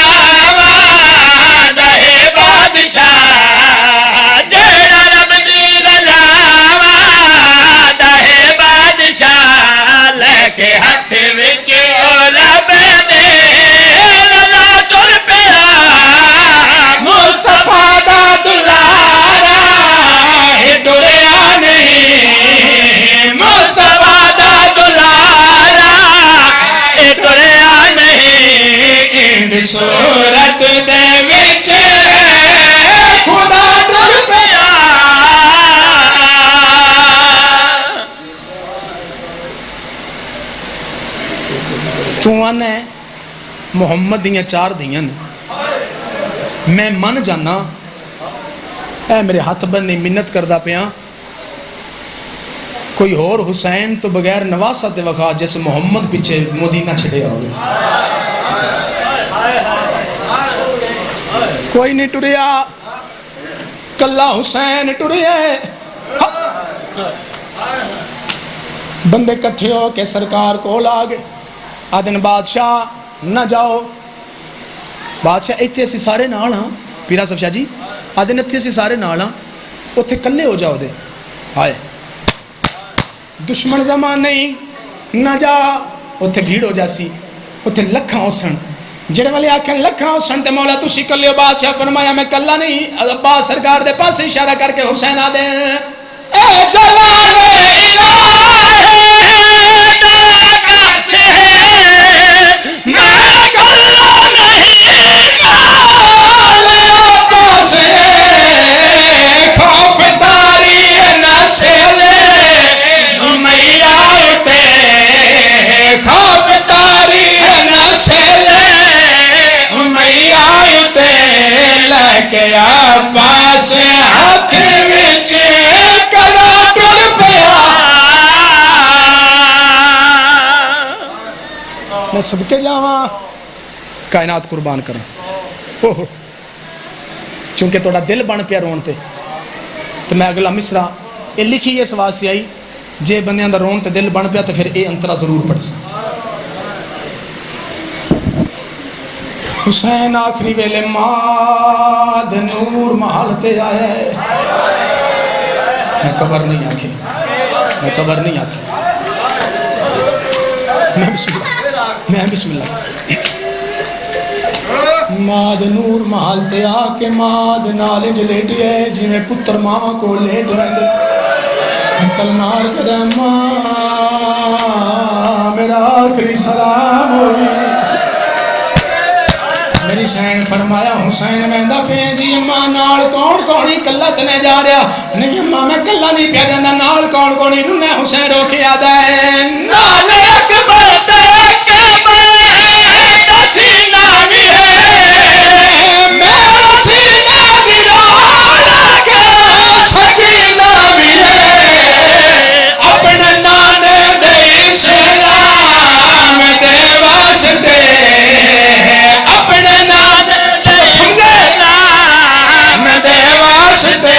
Speaker 2: واندا ہے بادشاہ جیڑا رب دی رضا واندا ہے بادشاہ لے کے ہاتھ وچ او رب دے رضا تر پیا مصطفیٰ دا دلارا ہے ٹریا نہیں مصطفیٰ دا دلارا ہے ٹریا نہیں صورت دے وچ خدا ٹر پیا
Speaker 1: تو آنے محمد دیاں چار دیاں میں من جانا اے میرے ہاتھ بندی منت کردہ پیاں کوئی اور حسین تو بغیر نواسہ تے وقا جیسے محمد پیچھے مدینہ چھڑے آگے کوئی نہیں ٹریا کلہ حسین ٹریا بندے کٹھے ہو کے سرکار کو لاگے آدن بادشاہ نہ جاؤ بادشاہ ایتھے اسی سارے نال ہاں پیرا صاحب شاہ جی آدن ایتھے اسی سارے نال ہاں اتھے کلے ہو جاؤ دے آئے دشمن زمان نہیں نہ جا اتھے بھیڑ ہو جاسی اتھے لکھاں حسن جڑے والے آکھیں لکھاں حسن تے مولا تسی کلے ہو بادشاہ فرمایا میں کلہ نہیں عباس سرکار دے پاس اشارہ کر کے حسین آدے اے جلال الہ
Speaker 2: پاس ہاتھ وچ کلا ٹر پیا
Speaker 1: میں صدقے جاواں کائنات قربان کریں چونکہ توڑا دل بن پیا رون تے تو میں اگلا مصرع یہ لکھی اس واسطے آئی جے بندے اندر رون تے دل بن پیا تو پھر اے انترا ضرور پڑھ سا حسین آخری ویلے ماد نور محل تے آیا ہے. میں قبر نہیں آکھی، میں قبر نہیں آکھی، میں بسم اللہ ماد نور محل تے آ کے ماد نالے جلیٹی ہے جی میں پتر ماما کو لیٹ رہے کلمار قدم ماں میرا آخری سلام ہوئی. میری سین فرمایا حسین مہندہ پہ جی اماں نال کون کونی کلہ تنے جا رہا نہیں اماں میں کلہ نہیں پہ جاندہ نال کون کونی رونے حسین رو کے آدھا ہے نال اکبر دیکھ میرا سینہ بھی ہے میرا سینہ بھی رو لگے سکینہ بھی ہے اپنے نانے دے سلام دے واسطے اپنے نانے دے سلام دے واسطے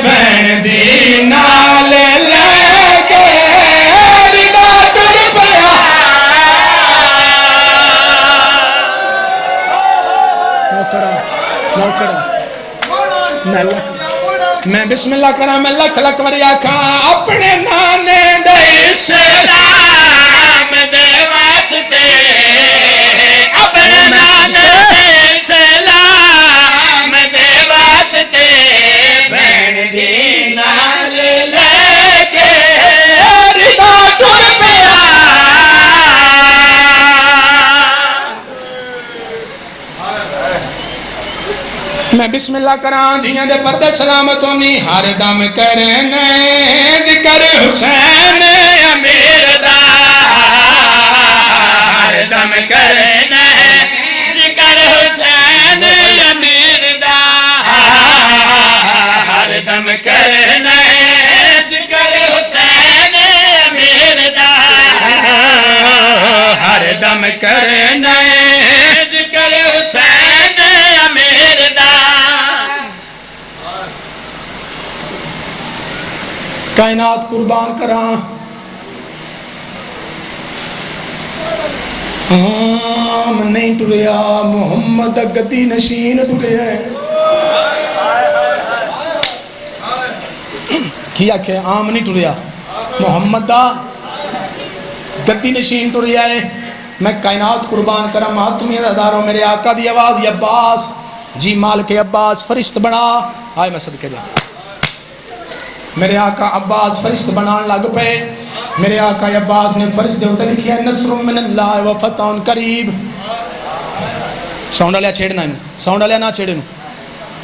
Speaker 1: بہن دی نال لے کے ردا ٹر پیا. میں بسم اللہ کرا میں لکھ لکھ وری آکھاں اپنے نانے دے سلام دے واسطے اپنے نانے دے سلام دے واسطے بہن دی نال لے کے ردا ٹر پیا. میں بسم اللہ کران دھیاں دے پردے سلامت ہونی ہر دم کرنے ذکر حسین امیر دا ہر دم کرنے ذکر حسین امیر دا ہر دم کرنے ذکر حسین امیر دا ہر دم کرنے ذکر حسین امیر دا. کائنات قربان کراں عام نہیں ٹریا محمد گدی نشین ٹریا کیا کہ عام نہیں ٹریا محمد دا گدی نشین ٹریا ہے. میں کائنات قربان کراں ماتمیت اداروں میرے آقا دی آواز عباس جی مال کے عباس فرشت بنا آئے میں صدقے جا میرے آقا عباس فرشت بنان لگ پے. میرے آقا عباس نے فرشت دے ہوتے لکھیا نصر من اللہ و فتح قریب. ساؤنڈ آلیا چھیڑنا ہے ساؤنڈ آلیا نہ چھیڑے نو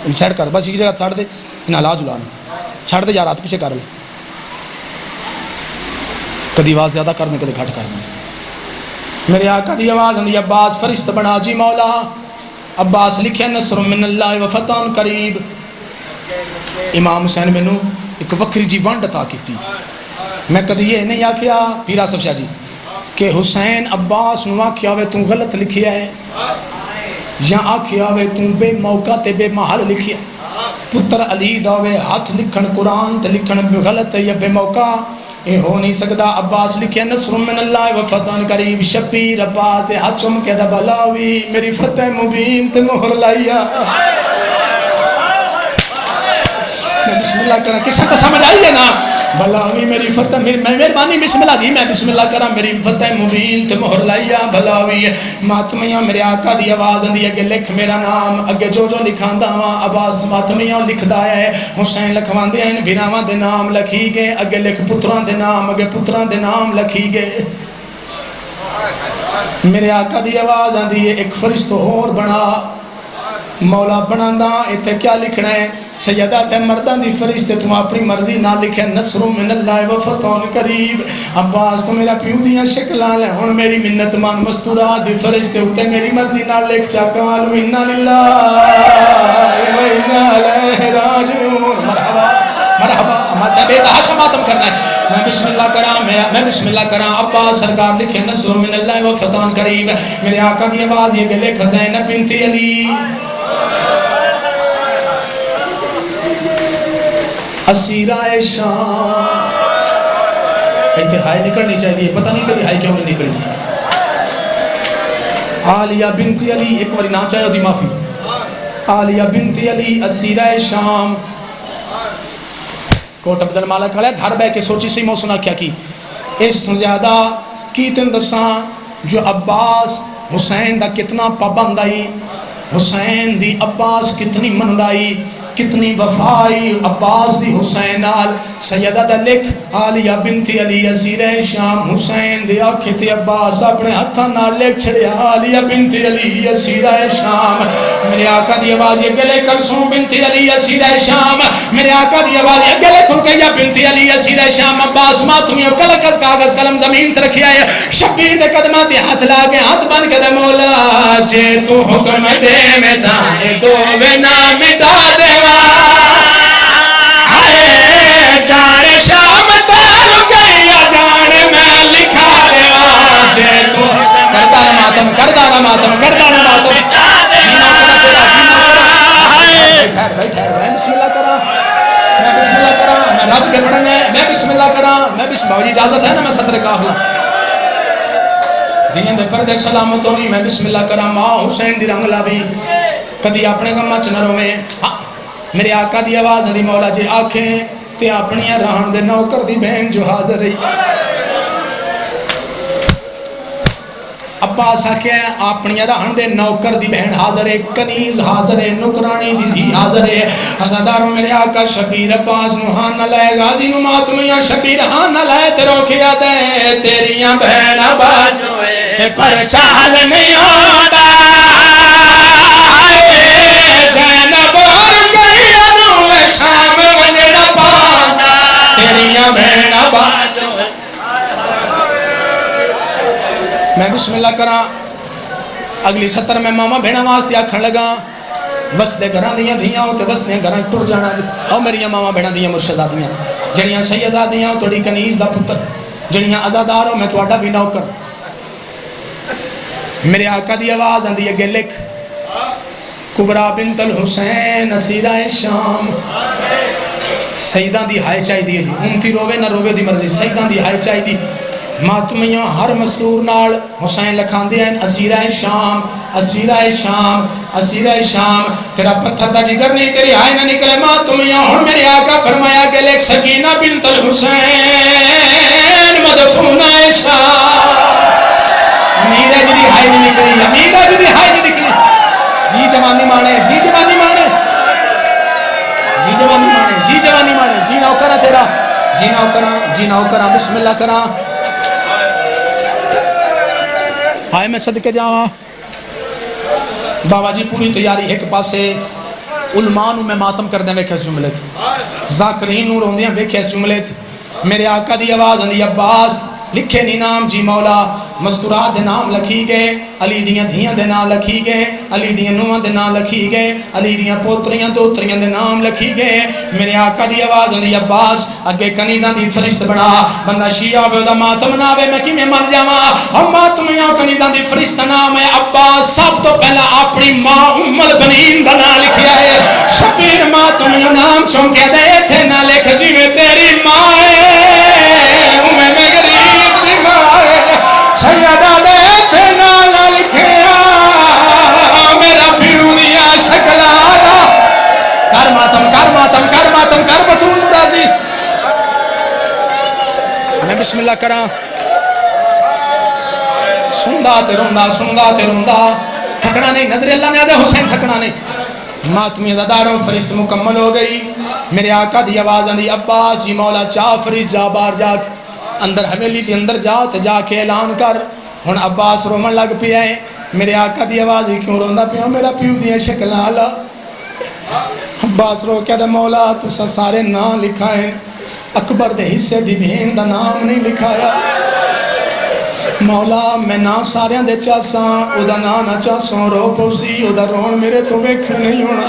Speaker 1: ان سیڈ کر بس ایک جگہ چھاڑ دے انہا لا جلانا چھاڑ دے یار ہاتھ پیچھے کر لے کدی آواز زیادہ کرنے کدی گھٹ کرنے. میرے آقا دی آواز اندی عباس فرشت بنا جی مولا عباس لکھیا نصر من اللہ و فتح قریب. امام حسین میں نو ایک وکری جی وانڈ عطا کی تھی. میں کدی یہ نہیں آکھیا پیر آصف شاہ جی کہ حسین عباس نو آکھیا ہوئے تم غلط لکھیا ہے یا آکھیا ہوئے تم بے موقع تے بے محل لکھیا ہے. پتر علی داوے ہاتھ لکھن قرآن تے لکھن غلط ہے یا بے موقع یہ ہو نہیں سکتا. عباس لکھیا نصر من اللہ و فتح قریب. شبیر عباس تے ہاتھ چم کے دا بلاوی میری فتح مبین تے مہر لائیا. بسم اللہ کرا کسی تو سمجھ آئیے نا بلاوی میری فتح میں مہربانی بسم اللہ جی میں بسم اللہ کرا میری فتح مبین تے مہر لائیا بلاوی. ماتمیاں میرے آقا دی آواز اندی اگے لکھ میرا نام اگے جو جو لکھاندہ ہوا عباس ماتمیاں لکھدا ہے حسین لکھوان دے ہیں بھیراواں دے نام لکھی گئے اگے لکھ پتران دے نام اگے پتران دے نام لکھی گئے. میرے آقا دی آواز اندی ایک فرشت اور بنا مولا بناندہ ایتھے کیا لکھنا ہے سیدہ تے مردان دی فرشتے تم اپنی مرضی نہ لکھے نصر من اللہ و فتح قریب. عباس تو میرا پیو دیاں شکلان لے ہون میری منت مان مستورات دی فرشتے ہوتے میری مرضی نہ لکھ چاکال و انہا للہ و انہا علیہ راجعون. مرحبا مرحبا مدہ بیدہ حشماتم کرنا ہے. میں بسم اللہ کرام عباس سرکار لکھے نصر من اللہ و فتح قریب. میرے آقا دی آواز یہ کہ لکھ زینب بنت علی اسیرہ شام. انتہائی نکلنی چاہیے پتہ نہیں تبھی ہائی کیوں نہیں نکلی. عالیہ بنت علی، ایک باری نہ چاہے دی معافی، عالیہ بنت علی اسیرہ شام، کوٹ عبد المالک کھڑا ہے، گھر بہ کے سوچی سی موسنا کیا کی اس تو زیادہ کی تن دساں جو عباس حسین دا کتنا پابند آئی، حسین دی عباس کتنی مندائی، کتنی وفائی عباس دی حسین نال۔ سیدہ دا لکھ عالیہ بنت علی اسیرہ شام، حسین دی آنکھیں تے عباس اپنے ہتھاں نال لکھ چھڑیا عالیہ بنت علی اسیرہ شام۔ میرے آقا دی آواز یہ گلے کلثوم بنت علی اسیرہ شام، میرے آقا دی آواز یہ گلے رقیہ بنت علی اسیرہ شام۔ عباس ماتمیوں کلکس کاغذ قلم زمین تے رکھیا ہے، شبیر دے قدمات ہاتھ لا کے ہاتھ بن کے دے مولا جے تو حکم دے میں دانے دو بنا مٹا دے جان شام تار گئی جان میں لکھا دیوا جے تو کردہ نہ ماتم کردہ نہ ماتم کردہ نہ ماتم جینا کرا تیرا جینا کرا بھائی ٹھہر میں بسم اللہ کرا، میں بسم اللہ کرا، میں رج کے پڑھنے میں بسم اللہ کرا، میں بسم اللہ اجازت ہے نا میں صدر کافلا دین دے پردے سلامت ہونی، میں بسم اللہ کرا۔ ماں حسین دی رنگ لابی کدی اپنے گمہ چنروں میں میرے آقا دی آواز دی مولا جی آنکھیں تے اپنی رہن دے نوکر دی بہن جو حاضر رہی۔ عباس آکھے اپنی رہن دے نوکر دی بہن حاضر ہے، کنیز حاضر ہے، نکرانی دی دھی حاضر ہے۔ عزاداروں میرے آقا شبیر عباس نوحان نہ لائے، غازی نماتمیاں شبیر ہاں نہ لائے تے روکیا دے تیریاں بہن باجوے تے پر چال نہیں ہوتا زینب اور گئی انو شام ونڈا پانا تیریاں بہن باجوے۔ میں بسم اللہ کرا، اگلی سطر میں ماما بھیڑا واسطے آکھن لگا بس دے گھراں دیاں دھیاں ہوتے بس دے گھراں ٹر جانا جی۔ او میریاں ماما بھیڑا دیاں مرشدادیاں جڑیاں سیدادیاں توڑی کنیز دا پتر جڑیاں عزادار ہو میں تواڈا بھی نوکر۔ میرے آقا دی آواز آندی اگے لکھ کبرا بنت الحسین اسیرہ شام۔ سیدان دی ہائے چاہی دی جی، امتی روے نہ روے دی مرضی، سیدان دی ہائے چاہی دی۔ ماتمیاں ہر مستور نال حسین لکھان دیا ہیں اسیرہ شام اسیرہ شام اسیرہ شام، تیرا پتھر دا جگر نہیں تیری ہائے نہ نکلے ماتمیاں۔ اور میرے آقا فرمایا کہ لیک سکینہ بنت الحسین مدفونہ شام۔ امیرہ جی ہائے نہیں نکلی، امیرہ جی ہائے نہیں نکلی، جی جوانی مانے جی جوانی مانے جی جوانی مانے جی جوانی مانے جی نوکرہ تیرا جی نوکرہ بسم اللہ کرا۔ آئے میں صدقے جاواں بابا جی پوری تیاری ایک پاسے علماء نو میں ماتم کر دیں ویکھے اس جملے تھے، ذاکرین نو روندیاں ویکھے اس جملے تھے۔ میرے آقا دی آواز اندی عباس لکھے نہیں نام جی مولا، مستورات دے نام لکھی گئے، علی دیاں دھیاں دے نام لکھی گئے، علی دیاں نوہاں دے نام لکھی گئے، علی دیاں پوتریاں دوتریاں دے نام لکھی گئے۔ میرے آقا دی آواز اندی عباس اگے کنیزاں دی فرشت بڑا بندہ شیعہ بے دا ماتم ناوے میں کی میں مر جاواں، اور ماتمیاں کنیزاں دی فرشت نام ہے عباس۔ سب تو پہلا اپنی ماں ام البنین دا نام لکھیا ہے، شبیر ماتمیاں نام چونکے دے تھے نہ لکھ جی میں تیری ماں ہے میں غریب دی ماں ہے، سیدہ دے تھے نہ لکھیا میرا پیو دیا شکلالا۔ کر ماتم کر ماتم کر ماتم کر بطول راضی۔ میں بسم اللہ کرا، سندہ تے روندہ تھکنا نہیں، نظر اللہ نے آدھے حسین تھکنا نہیں۔ ماتمی عزاداروں فرشت مکمل ہو گئی۔ میرے آقا دی آواز آندی عباس جی مولا چاہ فرشت جا بار جا اندر حویلی دی اندر جا تے جا کے اعلان کر۔ ہن عباس رومن لگ پیا ہے، میرے آقا دی آواز ہی کیوں روندا پیا میرا پیو دیاں شکلاں لا۔ عباس رو کیا دے مولا تسا سارے نام لکھائیں، اکبر دے حصے دی بہن دا نام نہیں لکھایا۔ مولا میں نام سارے دے چاساں او دا نام نہ چاساں رو پوسی او دا رون میرے تو ویکھ نہیں ہونا۔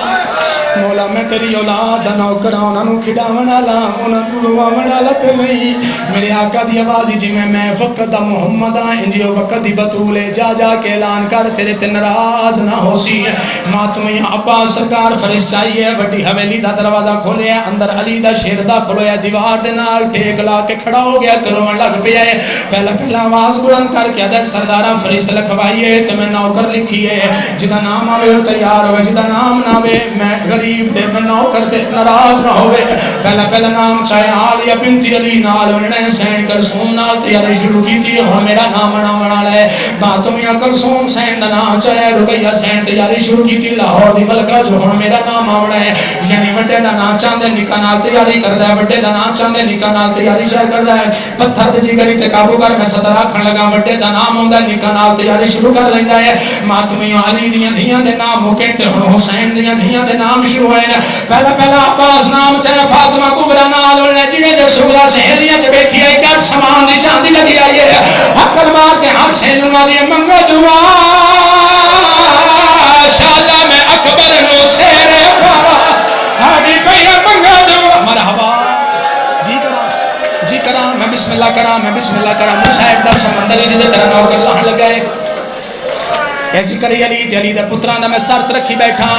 Speaker 1: مولا میں تیری اولاد دا نوکراں انہاں نوں کھڈاون والا انہاں نوں رواون والا تے نہیں۔ میرے آقا دی آواز جی میں وقت دا محمد ہاں انجیو وقت دی بطول جا جا کے اعلان کر تیرے تے ناراض نہ ہوسی۔ ماتمیاں عباس سرکار فرشت آئی ہے، بڑی حویلی دا دروازہ کھولیا ہے، اندر علی دا شیر دا کھلویا، دیوار دے نال ٹیک لا کے کھڑا ہو گیا تے روون لگ پیا ہے۔ پہلا آواز بلند کر کے آدھا سرداراں فرشتے لکھوائیے تے میں نوکر لکھیے جدا نام آوے وہ تیار ہوئے جدا نام نہ آوے میں غریب تے میں نوکر تے ناراض نہ ہوئے پہلا نام چاہے عالیہ بنت علی نال وننے حسین کلثوم نال تیاری شروع کی تھی ہن میرا نام بنا لے باتمیاں کلثوم حسین دا نام چاہے رقیہ حسین تیاری شروع کی تھی لاہور دی ملکہ جو ہن میرا نام آونا ہے یعنی بڑے دا نام چاندے نکاح نال تیاری کردا ہے بڑے دا نام چاندے نکاح نال تیاری شروع کردا ہے پتھر تے جگری تے قابو کر میں صدر آکھن لگا بڑے دا نام ہوندا ہے نکاح نال تیاری شروع کر لیندا ہے ماتمیاں علی دیاں دھیاں دے نام مکے تے ہن حسین دیاں دھیاں دے نام شروع ہوئے پہلا عباس نام چاہے فاطمہ کبرا نال ولنے جنے دے سغرا سہیلیاں چ بیٹھی ہے گھر سامان دی چاندی لگی آئی ہے حقل مار کے ہر سین والی منگو دعا شالا میں اکبر نو سیر پارا آگی پہیا منگو دعا مرحبا جی کرا میں بسم اللہ کرا مصاحب دا سمندر ہی دے تیرا نوکر لہن لگائے ایسی کری علی دے پتران دا میں سرت رکھی بیٹھا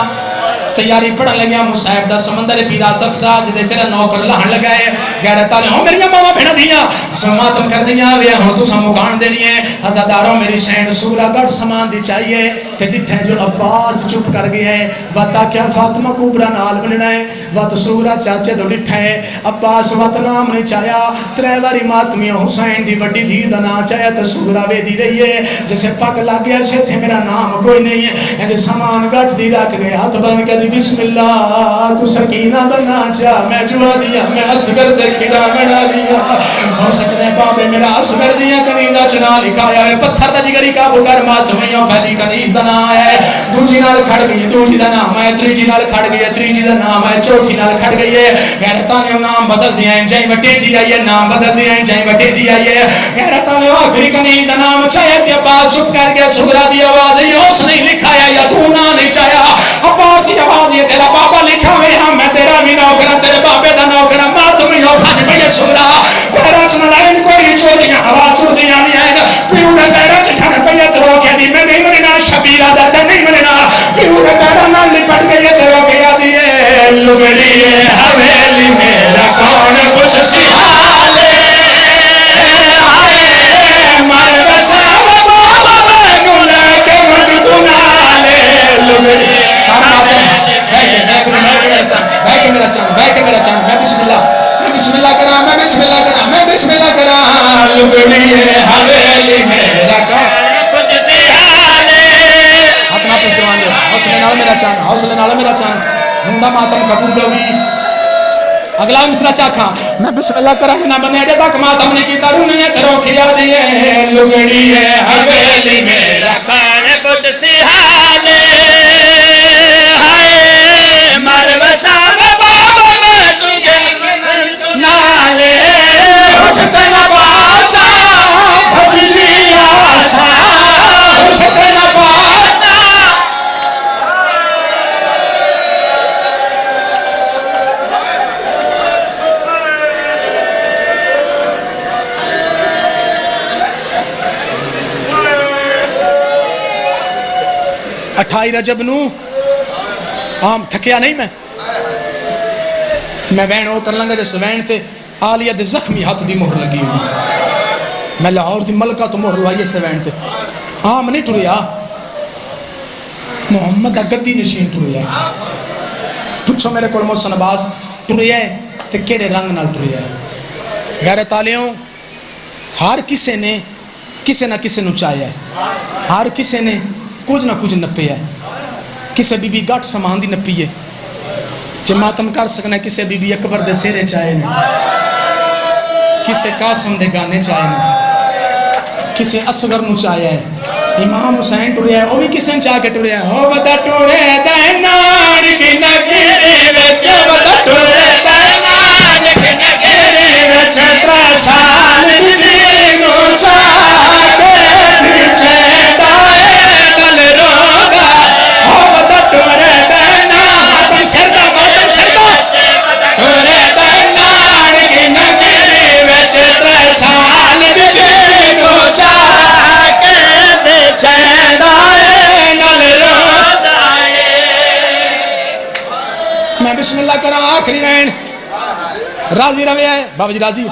Speaker 1: تیاری پڑھن لگیا مصاحب دا سمندر پیرا صفزا جدے تیرا نوکر لہن لگائے غیرت آلے ہوں میری ماما بھیڑا دیا سماتم کر دیا وے ہوں تو سمکان دینی ہے حضاداروں میری سینڈ سورا گڑھ سامان دی چاہیے کہ ڈٹھے جو عباس چپ کر گئے ہیں وطا کیا فاطمہ کبرا نال بننا ہے وط سورا چاچے دو ڈٹھے عباس وط نام نہیں چاہیا تریواری ماتمیاں حسین دی وڈی دی دنا چاہیا تو سورا وے دی رہی ہے جیسے پاک لگ گیا سے تھے میرا نام کوئی نہیں ہے یعنی سامان گھٹ دی رکھ گئے ہاتھ بن کے دی بسم اللہ تو سکینہ بنا چاہ میں جوا دیا میں اصغر دے کھڑا بنا دیا ہو سکتے بابے میرا اصغر دیا کنیدہ چنا لکھایا ہے پتھر دا جگری کا بکر ماتمیاں پہلی کنیز دنا ہے دوجی نال کھڑ گئی ہے دوجی دا نام ہے تریجی نال کھڑ گئی ہے تریجی دا نام ہے چوتھی نال کھڑ گئی ہے غیرتاں نے نام بدل دیا ہے جائیں وٹے دیا ہے نام بدل دیا ہے جائیں وٹے دیا ہے غیرتاں نے آخری کنیز دا نام چاہے کہ عباس چپ کر گیا سغرا دی آواز ہے اس نے لکھایا یا تو نہ نہیں چاہیا عباس کی آواز یہ تیرا بابا لکھا ہوئے ہاں میں تیرا بھی نوکرہ تیرے بابے دا نوکرہ ماں تمہیں یوں بھاج پہلے سغرا پیرا چنالائن کوئی چوڑیاں ہوا چوڑ دیا نہیں آئے پیوڑے پیرا چٹھانے پہلے ترو کیا دی میں نہیں مننا شبیرہ دادا نہیں مننا پیوڑے پیرا نہ لپٹ گئی ترو کیا دیئے لگلیے حویلی میرا کون کچھ سیالے آئے مارے بسا بابا میں گلے کے مجھ تنالے لگلیے میرا چاند میں بسم اللہ کرا لگڑیے حویلی میرا کچھ سیالے اپنا پہ جوان دے حوصلے نال میرا چاند ہندہ ماتم قبول ہوگی اگلا مصرع چاکھا میں بسم اللہ کرا جنا بنے جے تک ماتم نے کی تارو نہیں ترو کیا دیئے لگڑیے حویلی میرا کچھ سیالے ہائے مار بسا بابا میں تجھے نالے اٹھتے نباسا بھجلی آسا اٹھتے نباسا اٹھائی رجب نو آم تھکیا نہیں میں وین ہو کر لنگا جیسے وین تے آلیہ دے زخمی ہاتھ دی مہر لگی ہوئی میں لاہور دی ملکہ تو مہر لائیے سے وین تے آم نہیں ٹریا محمد اگدی نشین ٹریا پچھو میرے کول محسن عباس ٹریا ہے تے کیڑے رنگ نال ٹریا ہے غیر تالیوں ہر کسے نے کسے نہ کسے نو چاہیا ہے ہر کسے نے کچھ نہ کچھ نپیا ہے کسے بی بی گھٹ سامان دی نپی ہے جے ماتم کر سکنا ہے کسے بی بی اکبر دے سیرے چاہے نہیں کسے قاسم دے گانے چاہے نہیں کسے اصغر نو چاہے ہے امام حسین ٹوریا ہے وہ بھی کسے چاہ کے ٹوریا ہے او بدا ٹورے دینار کی نگری وچ بدا ٹورے دینار کی نگری وچ ترا سال دی نو چاہ کے پیچھے دائے دل رودا او بدا ٹورے دینار ماتم سردا ٹورے دینار کی نگری وچ ترا سال دی نو چاہ کے پیچھے دائے دل رودا میں بسم اللہ کرا آخری وین راضی روے ہے بابا جی راضی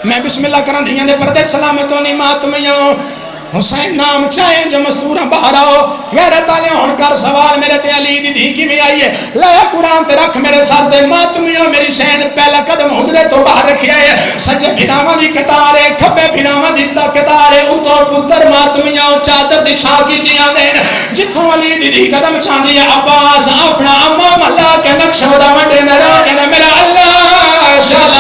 Speaker 1: میں بسم اللہ کرا دھیاں دے پردے سلامتوں نہیں ماتمیاں حسین نام چاہیں جو مستورہ باہر آؤ غیرت والے ہون کر سوال میرے تے علی دی دھی کی میں آئی ہے لے قرآن تے رکھ میرے سر دے ماتمیوں میری سین پہلا قدم حجرے تو باہر رکھیا ہے سجے بھناواں دی قطار ہے کھبے بھناواں دی قطار ہے اتوں پتر ماتمیوں چادر دی چھا کی جیاں دین جتھوں علی دی دھی قدم چاندی ہے عباس اپنا امام اللہ کے نقش ودا وڈے نہ میرا اللہ شاہ